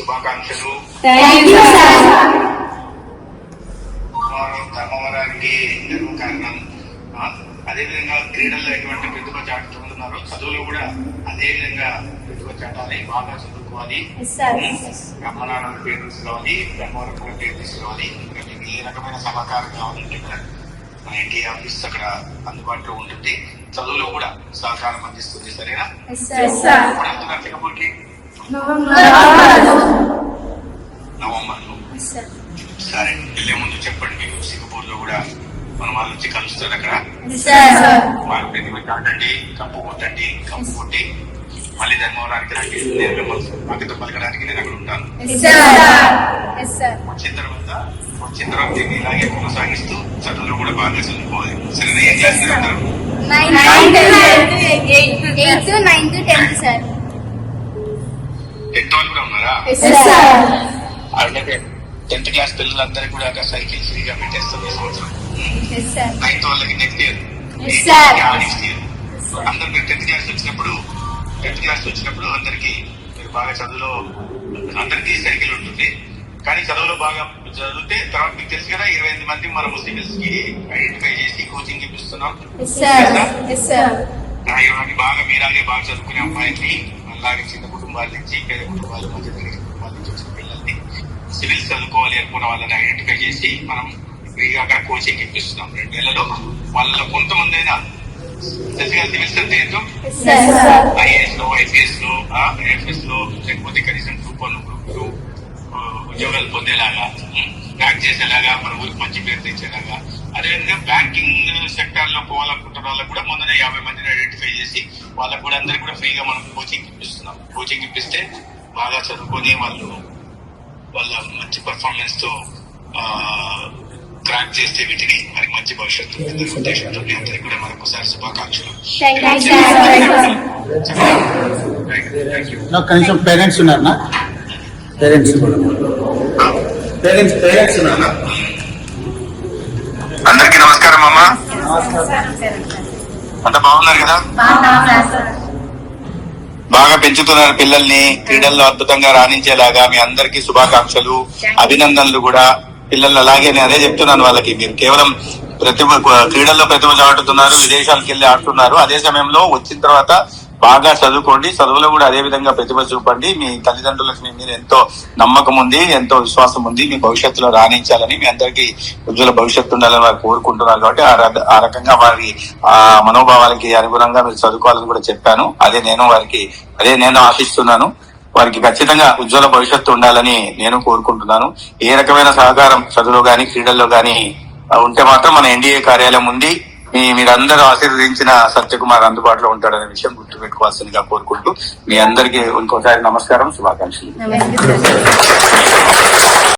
శుభాకాంక్షలు. ధర్మవరానికి కారణం. అదేవిధంగా క్రీడల్లో ఎటువంటి ప్రతిభ చాటుతున్నారో చదువులో కూడా అదే విధంగా ప్రతిభ చాటాలి, బాగా చదువుకోవాలి, బ్రహ్మనారాయణ పేరు తీసుకురావాలి, ధర్మవరం కూడా పేరు తీసుకురావాలి. మీకు ఏ రకమైన సహకారం కావాలంటే కూడా మన ఎన్టీఏ ఆఫీస్ అక్కడ అందుబాటులో ఉంటుంది. చదువులో కూడా సహకారం అందిస్తుంది. సరేనా? నవంబర్లో. సరే, వెళ్ళే ముందు చెప్పండి. మీకు సింగపూర్ లో కూడా మన వాళ్ళు వచ్చి కలుస్తారు. అక్కడ వాళ్ళు ప్రతిభ చాటండి, కప్పు కొట్టండి, కప్పు కొట్టి మళ్ళీ ధర్మవరానికి రండి. నేను మిమ్మల్ని స్వాగతం పలకడానికి నేను అక్కడ ఉంటాను. వచ్చిన తర్వాత దీన్ని ఇలాగే కొనసాగిస్తూ చదువులో కూడా బాగా చదువుకోవాలి. సరేనా? ఏ క్లాస్ అంటారు? 8th, 9th, 10th sir. 10th వాళ్ళు కూడా ఉన్నారా? అలాగే 10th క్లాస్ పిల్లలందరికీ కూడా సైకిల్ ఫ్రీగా పెట్టేస్తాం ఈ సంవత్సరం. 9th వాళ్ళకి నెక్స్ట్ ఇయర్. అందరు మీరు 10th క్లాస్ వచ్చినప్పుడు అందరికి మీరు బాగా చదువులో అందరికీ సైకిల్ ఉంటుంది. కానీ చదువులో బాగా చదివితే తర్వాత మీకు తెలుసు కదా 28 మంది మన ముస్లిమ్స్ కి ఐడెంటిఫై చేసి కోచింగ్ ఇప్పిస్తున్నాం. ఇవన్నీ బాగా మీరాగే బాగా చదువుకునే అమ్మాయిని, అలాగే చిన్న కుటుంబాల నుంచి, పేద కుటుంబాలు, మధ్య తరగతి కుటుంబాల నుంచి వచ్చిన పిల్లల్ని, సివిల్స్ చదువుకోవాలి అనుకున్న వాళ్ళని ఐడెంటిఫై చేసి మనం ఫ్రీగా అక్కడ కోచింగ్ ఇప్పిస్తున్నాం. 2 నెలల్లో వాళ్ళలో కొంతమంది అయినా సివిల్స్ అంటే ఏంటో ఐఏఎస్ లో, ఐపీఎస్ లో, ఐఎఫ్ఎస్ లో, లేకపోతే కనీసం గ్రూప్ 1, గ్రూప్ 2 ఉద్యోగాలు పొందేలాగా, బ్యాంక్ చేసేలాగా, మన ఊరికి మంచి పేరు తెచ్చేలాగా. అదేవిధంగా బ్యాంకింగ్ సెక్టర్ లో పోవాలనుకుంటున్న వాళ్ళకు కూడా మొన్ననే 50 మందిని ఐడెంటిఫై చేసి వాళ్ళకు కూడా అందరికి కూడా ఫ్రీగా మనం కోచింగ్ ఇప్పిస్తున్నాం. కోచింగ్ ఇప్పిస్తే బాగా చదువుకొని వాళ్ళ మంచి పర్ఫార్మెన్స్ తో క్రాక్ చేస్తే వీటిని మనకి మంచి భవిష్యత్తు ఉద్దేశంతో అందరికి కూడా మరొకసారి శుభాకాంక్షలు. కనీసం పేరెంట్స్ ఉన్నారా? పేరెంట్స్ ఉన్నారా? అందరికి నమస్కారం అమ్మా. అంత బాగున్నారు కదా? బాగా పెంచుతున్నారు పిల్లల్ని. క్రీడల్లో అద్భుతంగా రాణించేలాగా మీ అందరికీ శుభాకాంక్షలు, అభినందనలు కూడా. పిల్లలు అలాగే నేను అదే చెప్తున్నాను వాళ్ళకి, మీరు కేవలం క్రీడల్లో ప్రతిభ చాటుతున్నారు, విదేశాలకు వెళ్ళి ఆడుతున్నారు. అదే సమయంలో వచ్చిన తర్వాత బాగా చదువుకోండి, చదువులో కూడా అదే విధంగా ప్రతిభ చూపండి. మీ తల్లిదండ్రులకు మీ మీద ఎంతో నమ్మకం ఉంది, ఎంతో విశ్వాసం ఉంది. మీ భవిష్యత్తులో రాణించాలని, మీ అందరికీ ఉజ్వల భవిష్యత్తు ఉండాలని వారు కోరుకుంటున్నారు. కాబట్టి ఆ రకంగా వారి ఆ మనోభావాలకి అనుగుణంగా మీరు చదువుకోవాలని కూడా చెప్పాను. అదే నేను ఆశిస్తున్నాను. వారికి ఖచ్చితంగా ఉజ్వల భవిష్యత్తు ఉండాలని నేను కోరుకుంటున్నాను. ఏ రకమైన సహకారం చదువులో గాని, క్రీడల్లో గాని ఉంటే మాత్రం మన ఎన్డీఏ కార్యాలయం ఉంది. మీరందరూ ఆశీర్వదించిన సత్యకుమార్ అందుబాటులో ఉంటాడనే విషయం గుర్తుపెట్టుకోవాల్సిందిగా కోరుకుంటూ మీ అందరికీ ఇంకోసారి నమస్కారం, శుభాకాంక్షలు.